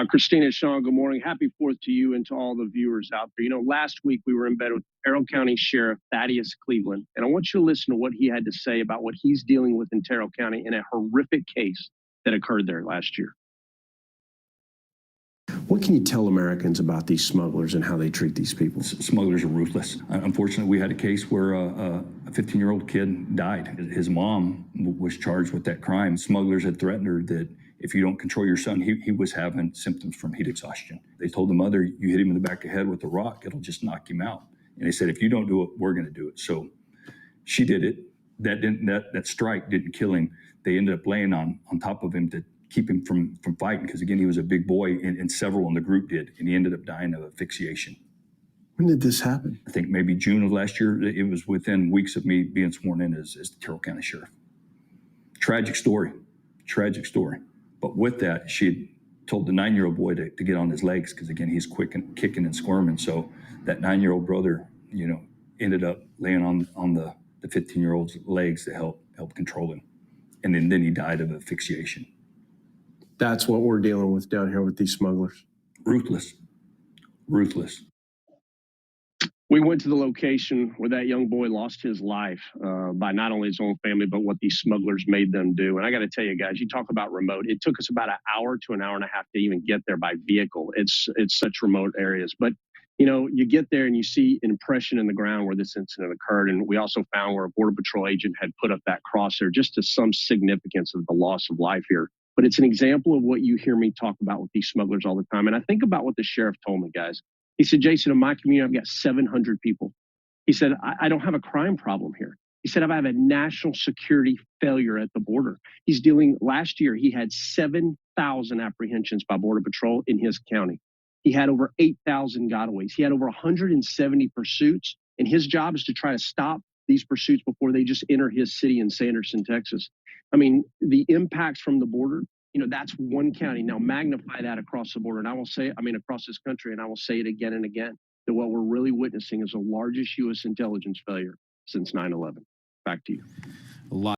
Christina, Sean, good morning. Happy 4th to you and to all the viewers out there. You know, last week we were in bed with Terrell County Sheriff Thaddeus Cleveland, and I want you to listen to what he had to say about what he's dealing with in Terrell County in a horrific case that occurred there last year. What can you tell Americans about these smugglers and how they treat these people? Smugglers are ruthless. Unfortunately, we had a case where a 15-year-old kid died. His mom was charged with that crime. Smugglers had threatened her that if you don't control your son, he was having symptoms from heat exhaustion. They told the mother, you hit him in the back of the head with a rock, it'll just knock him out. And they said, if you don't do it, we're going to do it. So she did it. That strike didn't kill him. They ended up laying on top of him to keep him from fighting, because again, he was a big boy, and several in the group did, and he ended up dying of asphyxiation. When did this happen? I think maybe June of last year. It was within weeks of me being sworn in as the Terrell County Sheriff. Tragic story. But with that, she had told the 9-year-old boy to get on his legs, because again, he's quick and kicking and squirming. So that 9-year-old brother, ended up laying on the 15-year-old's legs to help control him. And then he died of asphyxiation. That's what we're dealing with down here with these smugglers. Ruthless. We went to the location where that young boy lost his life by not only his own family, but what these smugglers made them do. And I got to tell you guys, you talk about remote. It took us about an hour to an hour and a half to even get there by vehicle. It's such remote areas. But, you get there and you see an impression in the ground where this incident occurred. And we also found where a Border Patrol agent had put up that cross there just to some significance of the loss of life here. But it's an example of what you hear me talk about with these smugglers all the time. And I think about what the sheriff told me, guys. He said, Jaeson, in my community, I've got 700 people. He said, I don't have a crime problem here. He said, I have a national security failure at the border. Last year, he had 7,000 apprehensions by Border Patrol in his county. He had over 8,000 gotaways. He had over 170 pursuits, and his job is to try to stop these pursuits before they just enter his city in Sanderson, Texas. I mean, the impacts from the border, that's one county. Now magnify that across the border. And across this country, and I will say it again and again, that what we're really witnessing is the largest U.S. intelligence failure since 9/11. Back to you. A lot.